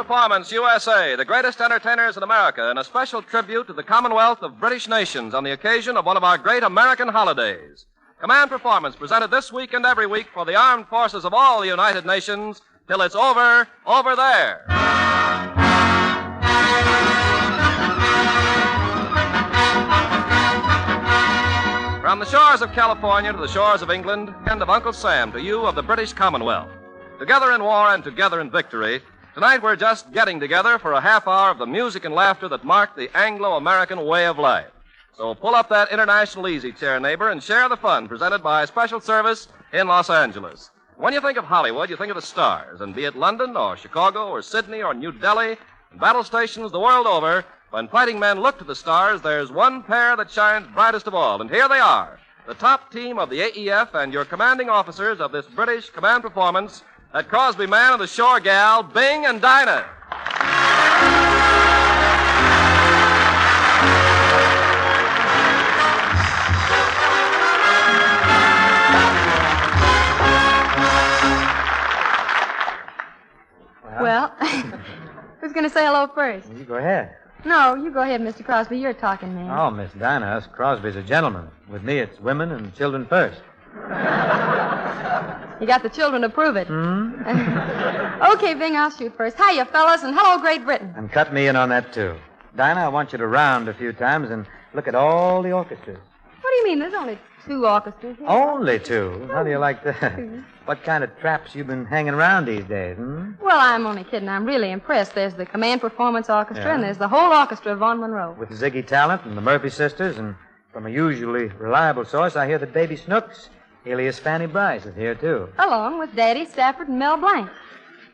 Performance USA, the greatest entertainers in America, in a special tribute to the Commonwealth of British Nations on the occasion of one of our great American holidays. Command Performance presented this week and every week for the armed forces of all the United Nations till it's over there. From the shores of California to the shores of England and of Uncle Sam to you of the British Commonwealth. Together in war and together in victory, tonight we're just getting together for a half hour of the music and laughter that mark the Anglo-American way of life. So pull up that international easy chair, neighbor, and share the fun presented by Special Service in Los Angeles. When you think of Hollywood, you think of the stars, and be it London or Chicago or Sydney or New Delhi, and battle stations the world over, when fighting men look to the stars, there's one pair that shines brightest of all, and here they are, the top team of the AEF and your commanding officers of this British Command Performance, that Crosby man and the shore gal, Bing and Dinah. Well, who's going to say hello first? You go ahead. No, you go ahead, Mr. Crosby. You're a talking man. Oh, Miss Dinah, us Crosby's a gentleman. With me, it's women and children first. You got the children to prove it. Hmm? Okay, Bing, I'll shoot first. Hiya, fellas, and hello, Great Britain. And cut me in on that, too. Dinah, I want you to round a few times and look at all the orchestras. What do you mean? There's only 2 orchestras here. Only 2? How do you like that? What kind of traps you been hanging around these days, hmm? Well, I'm only kidding. I'm really impressed. There's the Command Performance Orchestra, Yeah. and there's the whole orchestra of Vaughn Monroe. With Ziggy Talent and the Murphy sisters, and from a usually reliable source, I hear that Baby Snooks, alias Fanny Brice, is here, too. Along with Daddy, Stafford, and Mel Blanc.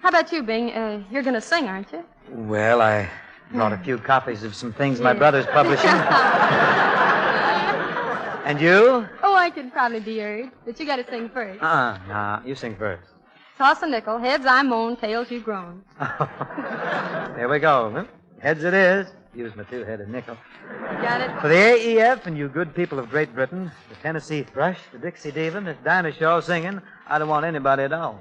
How about you, Bing? You're going to sing, aren't you? Well, I brought a few copies of some things my brother's publishing. And you? Oh, I could probably be heard, but you got to sing first. Nah, you sing first. Toss a nickel. Heads I moan, tails you groan. Here we go. Heads it is. Use my 2-headed nickel. Got it? For the AEF and you good people of Great Britain, the Tennessee Thrush, the Dixie Diva, Miss Dinah Shaw singing, I Don't Want Anybody at All.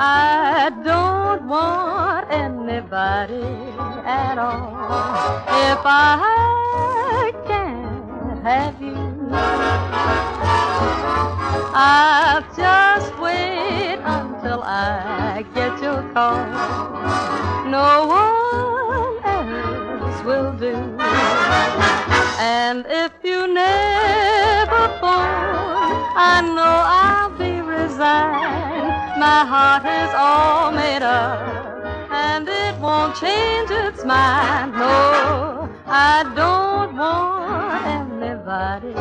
I don't want anybody at all if I can't have you. I'll just wait until I get your call. No one else will do. And if you never phone, I know I'll be resigned. My heart is all made up, and it won't change its mind. No, I don't want anybody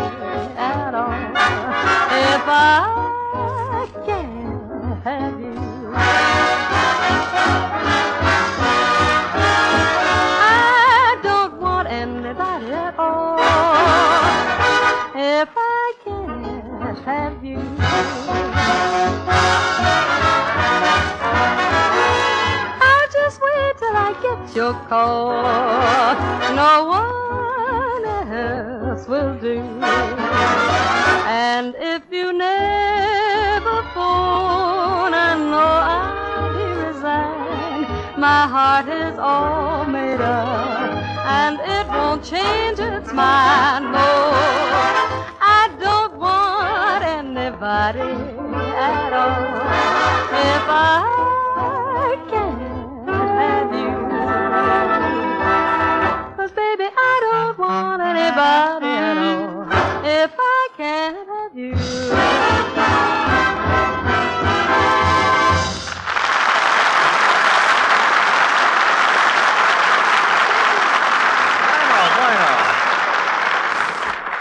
at all if I can't have you. I don't want anybody at all if I can't have you. I'll just wait till I get your call. No one else will do. And if you never phone, I know I'll be resigned. My heart is all made up, and it won't change its mind. No, I don't want anybody at all if I can't have you. 'Cause baby, I don't want anybody at all if I can't have you.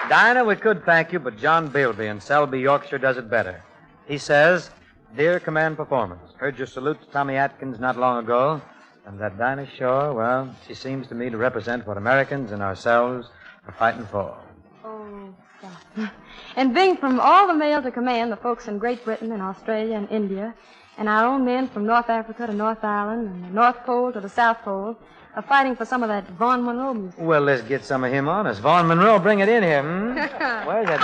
Dinah, we could thank you, but John Bilby in Selby, Yorkshire does it better. He says, Dear Command Performance, heard your salute to Tommy Atkins not long ago, and that Dinah Shaw, well, she seems to me to represent what Americans and ourselves are fighting for. Oh, God. And Bing, from all the male to command, the folks in Great Britain and Australia and India, and our own men from North Africa to North Island and the North Pole to the South Pole, fighting for some of that Vaughn Monroe music. Well, let's get some of him on us. Vaughn Monroe, bring it in here. Where's that?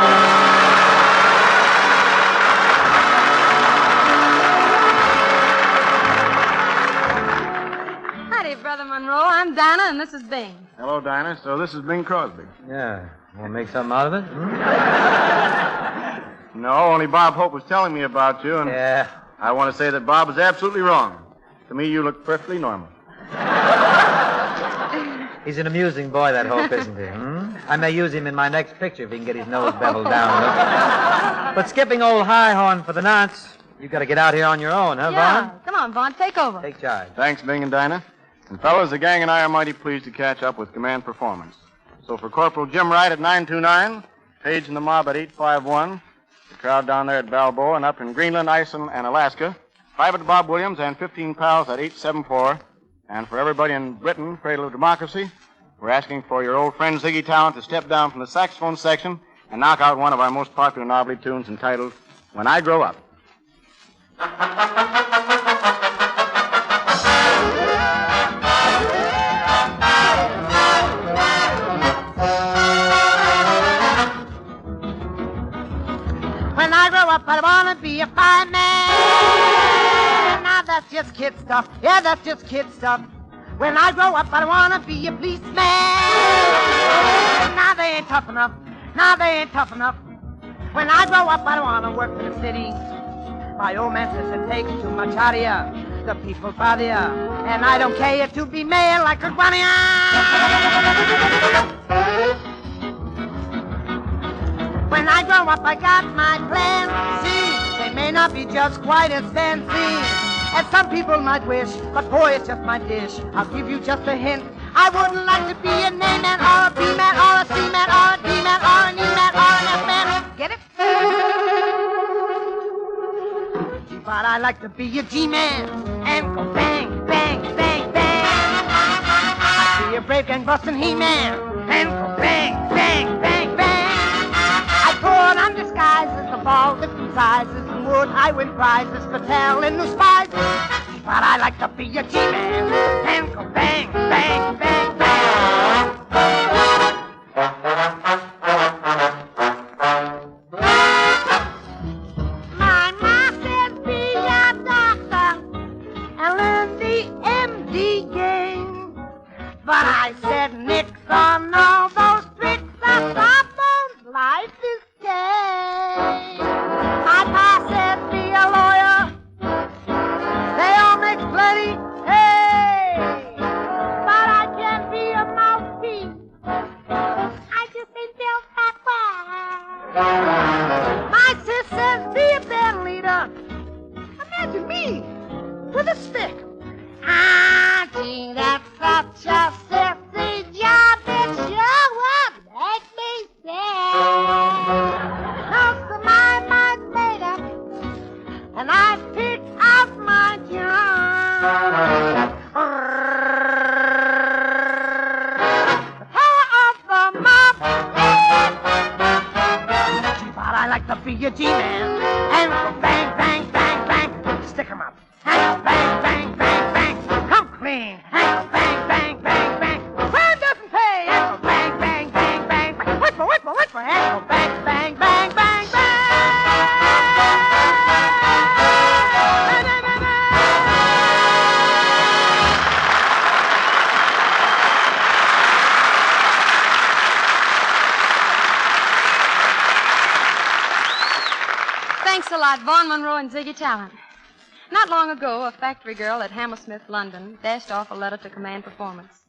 Howdy, Brother Monroe. I'm Dinah, and this is Bing. Hello, Dinah. So this is Bing Crosby. Yeah. Want to make something out of it? No, only Bob Hope was telling me about you, and Yeah. I want to say that Bob is absolutely wrong. To me, you look perfectly normal. He's an amusing boy, that Hope, isn't he? I may use him in my next picture if he can get his nose beveled down. But skipping old high horn for the nonce, you got to get out here on your own, huh, Yeah. Vaughn? Come on, Vaughn, take over. Take charge. Thanks, Bing and Dinah. And fellas, the gang and I are mighty pleased to catch up with command performance. So for Corporal Jim Wright at 929, Page and the Mob at 851, the crowd down there at Balboa and up in Greenland, Iceland, and Alaska, Private Bob Williams and 15 pals at 874, and for everybody in Britain, Cradle of Democracy, we're asking for your old friend Ziggy Talent to step down from the saxophone section and knock out one of our most popular novelty tunes entitled When I Grow Up. When I grow up, I want to be a fireman. Now that's just kid stuff. Yeah, that's just kid stuff. When I grow up, I want to be a policeman. Now they ain't tough enough. Now they ain't tough enough. When I grow up, I want to work for the city. My old man says it takes too much out of ya. The people bother ya. And I don't care to be mayor like a granny. When I grow up, I got my plans. See, they may not be just quite as fancy as some people might wish, but boy, it's just my dish. I'll give you just a hint. I wouldn't like to be an A-man or a B-man or a C-man or a D-man or an E-man or an F-man. Get it? But I like to be a G-man and go bang, bang, bang, bang. I'd be a brave gang busting He-Man and go bang, bang, bang, bang. I put on disguises of all different sizes and would I win prizes for telling new spies. But I like to be a G-man and go bang, bang, bang, bang. My ma says be a doctor and learn the MD game. But I said nix on all those tricks of Sawbones. Life is gay. My pa said be a lawyer. They all make plenty, hey. But I can't be a mouthpiece. I just ain't built that way. My sis says be a band leader. Imagine me with a stick. Ah, gee, that's such a sexy job. It sure would make me sick. Most of my mind's made up, and I pick out my job. The power of the mob. Gee, but I like to be a G-man and go bang, bang, bang, bang. Stick 'em up. And go bang, bang, bang, bang. Come clean. And go bang, bang, bang, bang. Crime doesn't pay. And go bang, bang, bang, bang. Whisper, whisper, whisper. And go bang, bang, bang, bang, bang. Thanks a lot, Vaughn Monroe and Ziggy Talent. Not long ago, a factory girl at Hammersmith, London, dashed off a letter to command performance.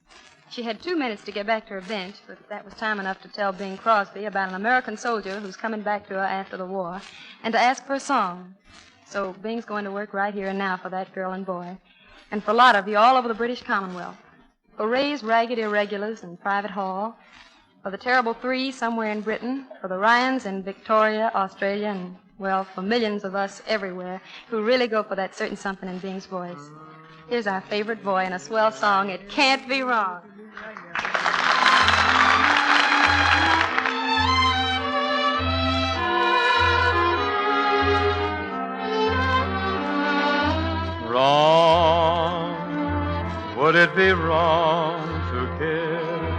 She had 2 minutes to get back to her bench, but that was time enough to tell Bing Crosby about an American soldier who's coming back to her after the war, and to ask for a song. So Bing's going to work right here and now for that girl and boy, and for a lot of you all over the British Commonwealth. For Ray's Ragged Irregulars in Private Hall, for the Terrible Three somewhere in Britain, for the Ryans in Victoria, Australia, and, well, for millions of us everywhere who really go for that certain something in Bing's voice. Here's our favorite boy in a swell song, It Can't Be Wrong. Wrong. Would it be wrong to kiss?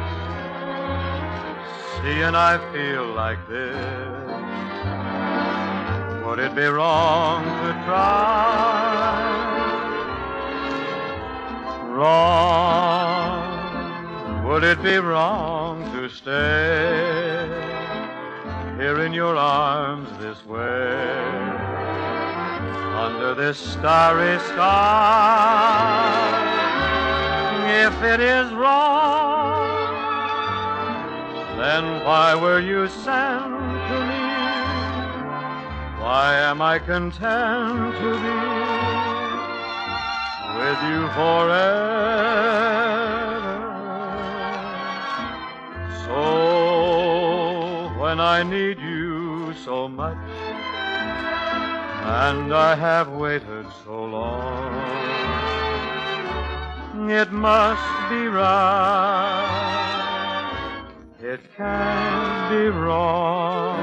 Seeing I feel like this, would it be wrong to try? Wrong. Would it be wrong to stay here in your arms this way, under this starry sky? If it is wrong, then why were you sent to me? Why am I content to be with you forever? So when I need you so much, and I have waited so long, it must be right. It can't be wrong.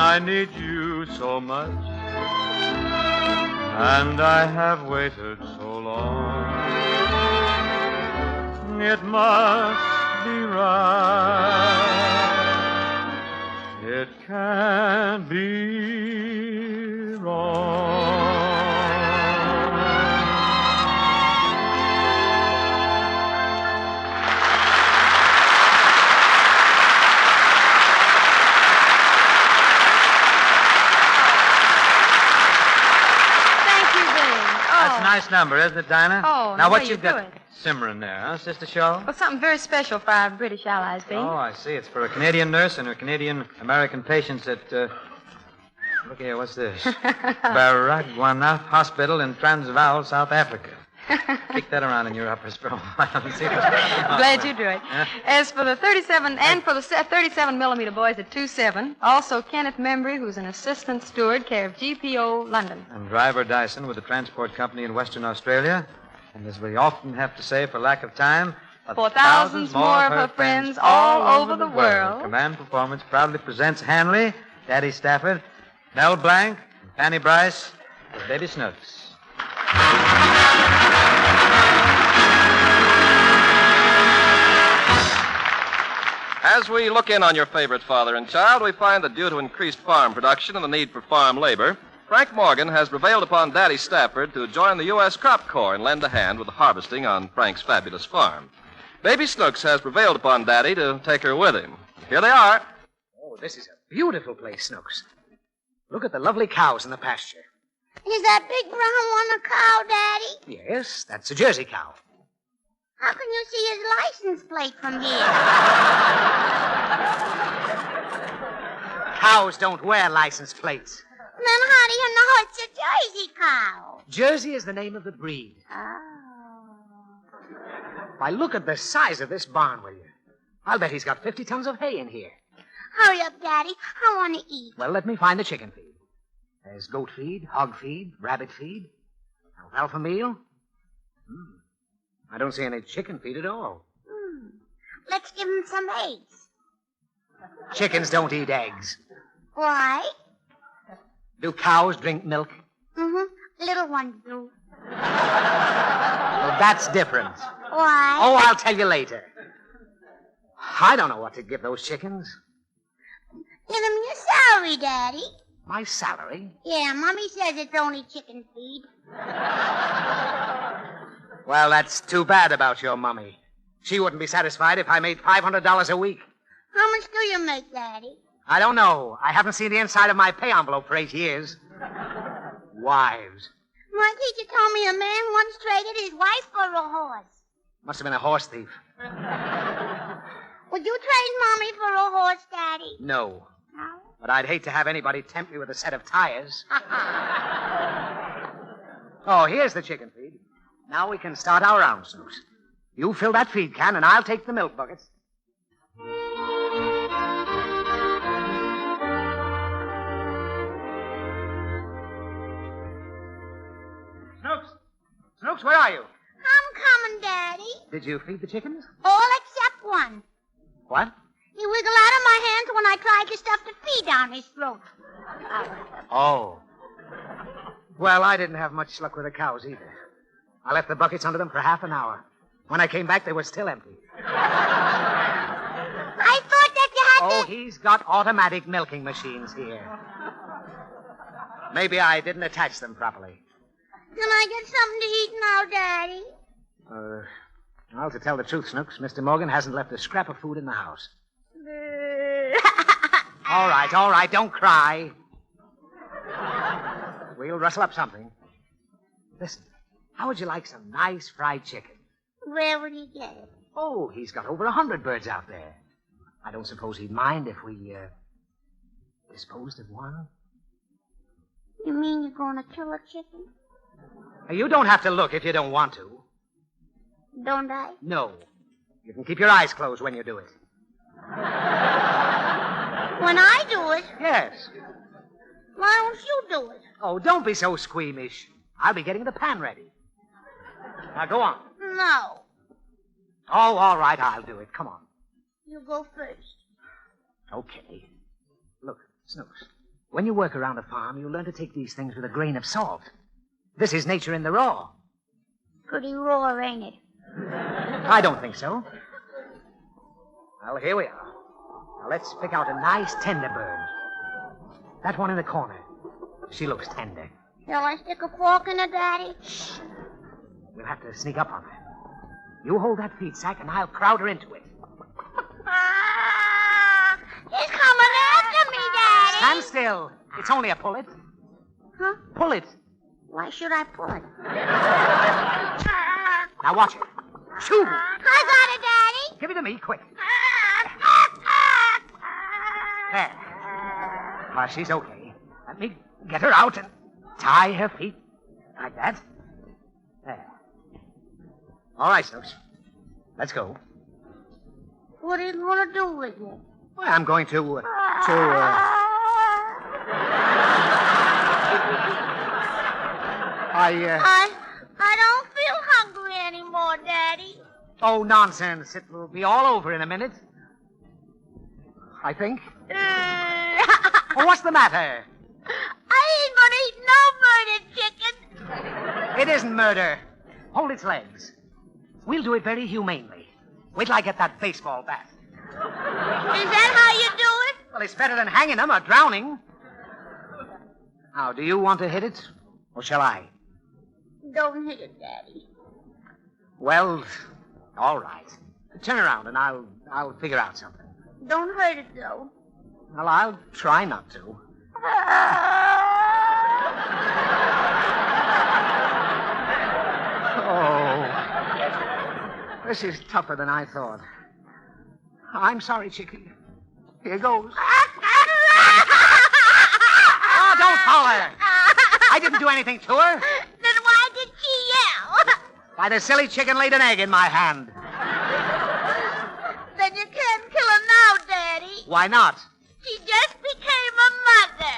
I need you so much, and I have waited so long, it must be right. It can't be wrong. Nice number, isn't it, Dinah? Oh, now what you you've got simmering there, huh, Sister Shaw? Well, something very special for our British allies, Bing. Oh, I see. It's for a Canadian nurse and her Canadian-American patients at, look here, what's this? Baragwana Hospital in Transvaal, South Africa. Kick that around in your uppers for a while and see what's going on. Glad you do it. Yeah. As for the 37, and for the 37mm boys at 2-7, also Kenneth Membry, who's an assistant steward, care of GPO London. And Driver Dyson with the transport company in Western Australia. And as we often have to say for lack of time, for thousands more of her friends all over the world. Command Performance proudly presents Hanley, Daddy Stafford, Mel Blanc, and Fanny Brice with Baby Snooks. As we look in on your favorite father and child, we find that due to increased farm production and the need for farm labor, Frank Morgan has prevailed upon Daddy Stafford to join the U.S. Crop Corps and lend a hand with the harvesting on Frank's fabulous farm. Baby Snooks has prevailed upon Daddy to take her with him. Here they are. Oh, this is a beautiful place, Snooks. Look at the lovely cows in the pasture. Is that big brown one a cow, Daddy? Yes, that's a Jersey cow. How can you see his license plate from here? Cows don't wear license plates. Then how do you know it's a Jersey cow? Jersey is the name of the breed. Oh. Why, look at the size of this barn, will you? I'll bet he's got 50 tons of hay in here. Hurry up, Daddy. I want to eat. Well, let me find the chicken feed. There's goat feed, hog feed, rabbit feed, alfalfa meal. I don't see any chicken feed at all. Let's give him some eggs. Chickens don't eat eggs. Why? Do cows drink milk? Mm-hmm. Little ones do. Well, that's different. Why? Oh, I'll tell you later. I don't know what to give those chickens. Give him your salary, Daddy. My salary? Yeah, Mommy says it's only chicken feed. Well, that's too bad about your mummy. She wouldn't be satisfied if I made $500 a week. How much do you make, Daddy? I don't know. I haven't seen the inside of my pay envelope for 8 years. Wives. My teacher told me a man once traded his wife for a horse. Must have been a horse thief. Would you trade Mommy for a horse, Daddy? No. No? But I'd hate to have anybody tempt me with a set of tires. Oh, here's the chicken feed. Now we can start our round, Snooks. You fill that feed can, and I'll take the milk buckets. Snooks, where are you? I'm coming, Daddy. Did you feed the chickens? All except one. What? He wiggled out of my hands when I tried to stuff the feed down his throat. Oh. Well, I didn't have much luck with the cows either. I left the buckets under them for half an hour. When I came back, they were still empty. I thought that you had Oh, he's got automatic milking machines here. Maybe I didn't attach them properly. Can I get something to eat now, Daddy? Well, to tell the truth, Snooks, Mr. Morgan hasn't left a scrap of food in the house. All right, don't cry. We'll rustle up something. Listen, how would you like some nice fried chicken? Where will you get it? Oh, he's got over 100 birds out there. I don't suppose he'd mind if we, disposed of one. You mean you're going to kill a chicken? You don't have to look if you don't want to. Don't I? No. You can keep your eyes closed when you do it. When I do it, Yes. why don't you do it? Oh, don't be so squeamish. I'll be getting the pan ready. Now, go on. No. Oh, all right, I'll do it. Come on. You go first. Okay. Look, Snooks, when you work around a farm, you learn to take these things with a grain of salt. This is nature in the raw. Pretty raw, ain't it? I don't think so. Well, here we are. Now, let's pick out a nice tender bird. That one in the corner. She looks tender. Shall I stick a fork in her, Daddy? We'll have to sneak up on her. You hold that feed sack, and I'll crowd her into it. He's coming after me, Daddy. Stand still. It's only a pullet. Huh? Pull it. Why should I pull it? Now watch it. Shoo! I got it, Daddy. Give it to me, quick. There. Ah, she's okay. Let me get her out and tie her feet like that. There. All right, Snooks. Let's go. What are you going to do with it? Well, I'm going to. I don't feel hungry anymore, Daddy. Oh, nonsense. It will be all over in a minute. I think. Oh, what's the matter? I ain't gonna eat no murdered chicken. It isn't murder. Hold its legs. We'll do it very humanely. Wait till I get that baseball bat. Is that how you do it? Well, it's better than hanging them or drowning. Now, do you want to hit it, or shall I? Don't hit it, Daddy. Well, all right. Turn around, and I'll figure out something. Don't hurt it, though. Well, I'll try not to. Oh, this is tougher than I thought. I'm sorry, Chickie. Here goes. Oh, don't holler. I didn't do anything to her. Then why did she yell? Why, the silly chicken laid an egg in my hand. Then you can't kill her now, Daddy. Why not? She just became a mother.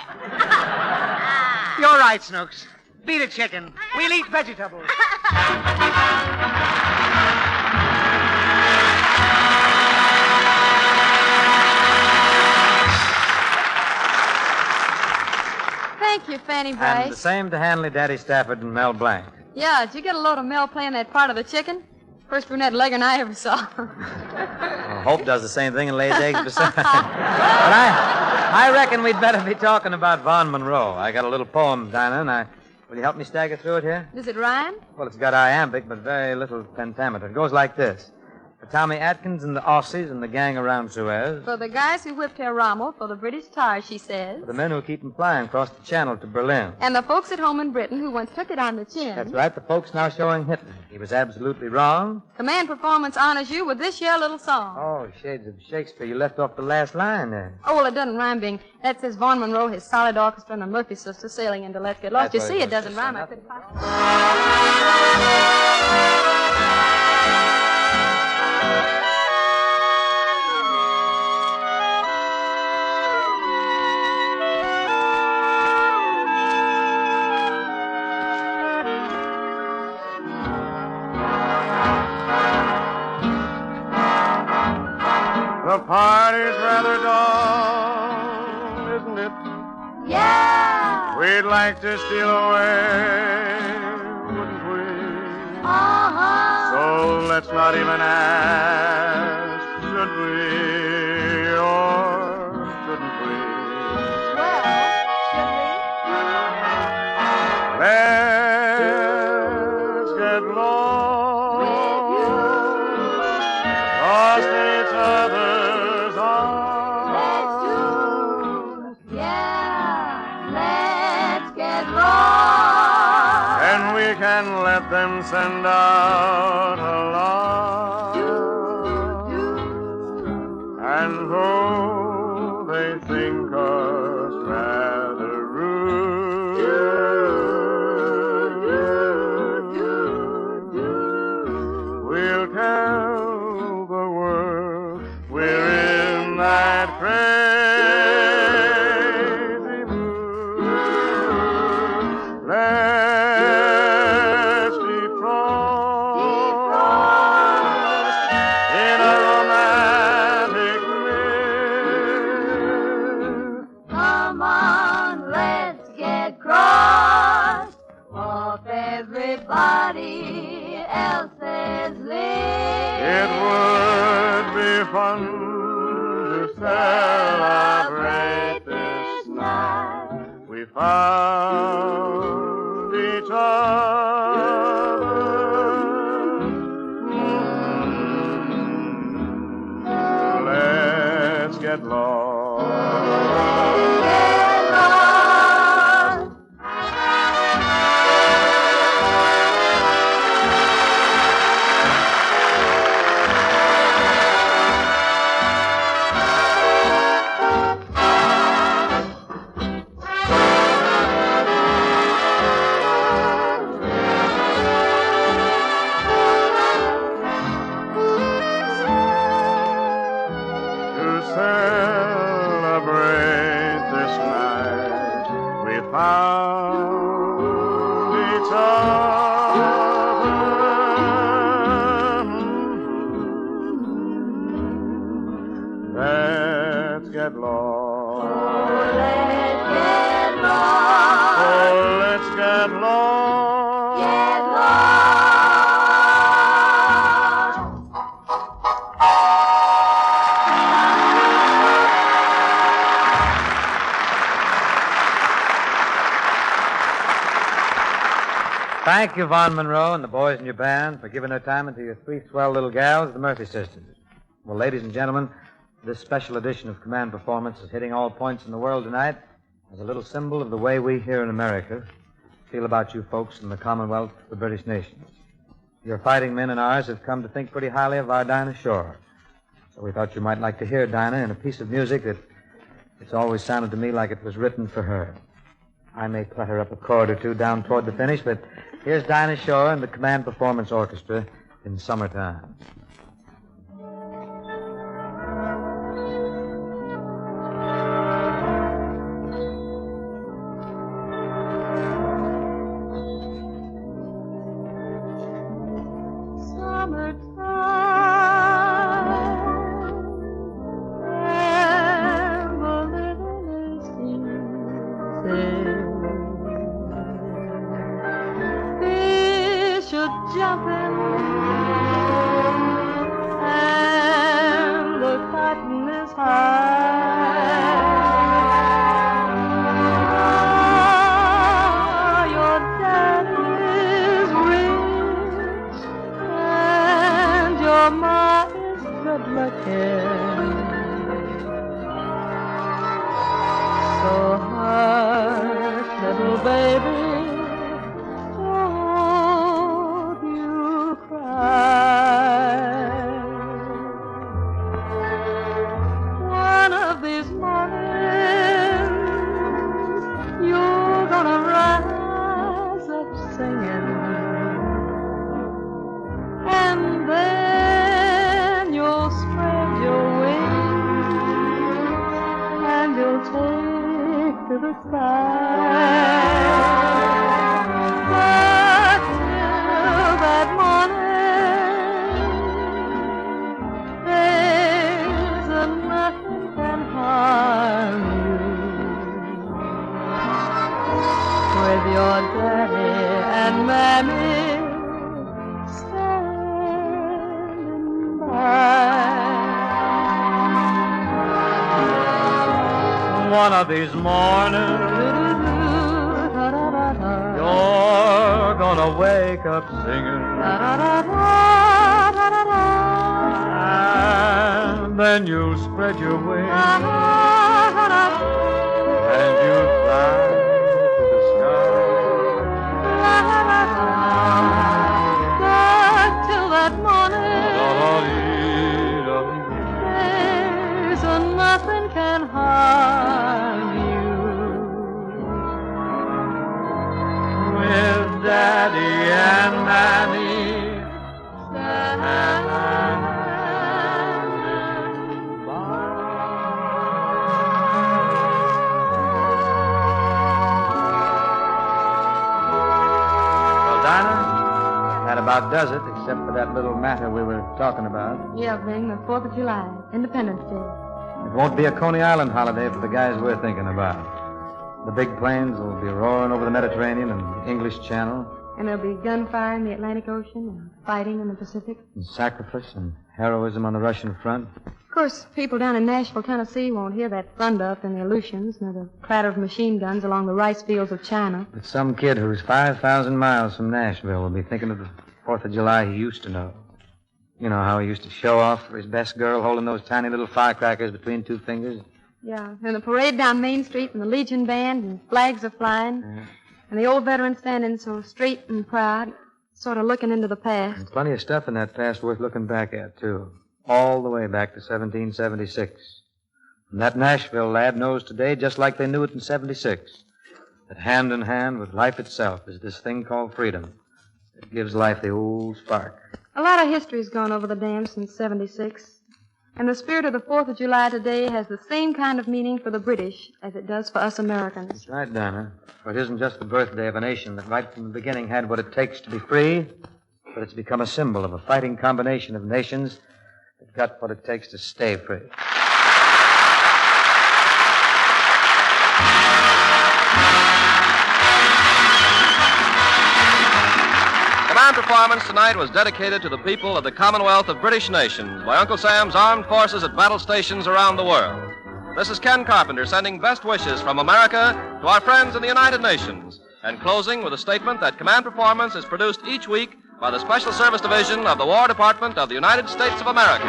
You're right, Snooks. Beat a chicken. We'll eat vegetables. Thank you, Fanny Brice. And the same to Hanley, Daddy Stafford, and Mel Blanc. Yeah, did you get a load of Mel playing that part of the chicken? First brunette legger I ever saw. Well, Hope does the same thing and lays eggs beside. But I reckon we'd better be talking about Vaughn Monroe. I got a little poem, Dinah, will you help me stagger through it here? Does it rhyme? Well, it's got iambic, but very little pentameter. It goes like this. For Tommy Atkins and the Aussies and the gang around Suez. For the guys who whipped Herr Rommel, for the British tars, she says. For the men who keep him flying across the channel to Berlin. And the folks at home in Britain who once took it on the chin. That's right, the folks now showing Hitler. He was absolutely wrong. Command Performance honors you with this here little song. Oh, shades of Shakespeare. You left off the last line there. Oh, well, it doesn't rhyme, Bing. That says Vaughn Monroe, his solid orchestra, and the Murphy sisters sailing into Let's Get Lost. That's You what see, it it doesn't was. rhyme. I couldn't possibly... party's rather dull, isn't it? Yeah. We'd like to steal away, wouldn't we? Uh-huh. So let's not even ask, should we or shouldn't we? Well, should we? Let's get lost, lost in each other's arms. Yeah, let's get lost. And we can let them send out alarm. And though they think us rather rude, we'll tell the world we're in that crazy mood. Let's be crossed in a romantic mist. Come on, let's get crossed off everybody else's list. It would be fun to celebrate this night. We found each other. Let's get lost. To celebrate this night, we found each other. Let's get lost. Let's get lost. Oh, let's get lost. Get lost. Thank you, Vaughn Monroe and the boys in your band, for giving their time into your three swell little gals, the Murphy sisters. Well, ladies and gentlemen, this special edition of Command Performance is hitting all points in the world tonight as a little symbol of the way we here in America feel about you folks in the Commonwealth of the British nations. Your fighting men and ours have come to think pretty highly of our Dinah Shore. So we thought you might like to hear Dinah in a piece of music that it's always sounded to me like it was written for her. I may clutter up a chord or two down toward the finish, but here's Dinah Shore and the Command Performance Orchestra in Summertime. Jumping and the cotton is high. Your daddy is rich and your ma is good looking. So hush, little baby. One of these mornings, you're gonna rise up singing, and then you'll spread your wings, and you'll take to the sky. But till that morning, there's a Mammy standing by. One of these mornings, you're gonna wake up singing, and then you'll spread your wings, and you'll fly to the sky. But till that morning, there's nothing can harm you. With Daddy and Mammy that about does it, except for that little matter we were talking about. Yeah, Bing, the 4th of July, Independence Day. It won't be a Coney Island holiday for the guys we're thinking about. The big planes will be roaring over the Mediterranean and the English Channel. And there'll be gunfire in the Atlantic Ocean and fighting in the Pacific. And sacrifice and heroism on the Russian front. Of course, people down in Nashville, Tennessee won't hear that thunder up in the Aleutians, nor the clatter of machine guns along the rice fields of China. But some kid who's 5,000 miles from Nashville will be thinking of the 4th of July he used to know. You know how he used to show off for his best girl holding those tiny little firecrackers between two fingers? Yeah, and the parade down Main Street and the Legion Band and flags are flying. Yeah. And the old veterans standing so straight and proud, sort of looking into the past. And plenty of stuff in that past worth looking back at, too. All the way back to 1776. And that Nashville lad knows today, just like they knew it in 76, that hand in hand with life itself is this thing called freedom. It gives life the old spark. A lot of history's gone over the dam since 76. And the spirit of the 4th of July today has the same kind of meaning for the British as it does for us Americans. That's right, Dinah. For it isn't just the birthday of a nation that right from the beginning had what it takes to be free, but it's become a symbol of a fighting combination of nations that got what it takes to stay free. Command performance tonight was dedicated to the people of the Commonwealth of British Nations by Uncle Sam's Armed Forces at battle stations around the world. This is Ken Carpenter sending best wishes from America to our friends in the United Nations, and closing with a statement that Command Performance is produced each week by the Special Service Division of the War Department of the United States of America.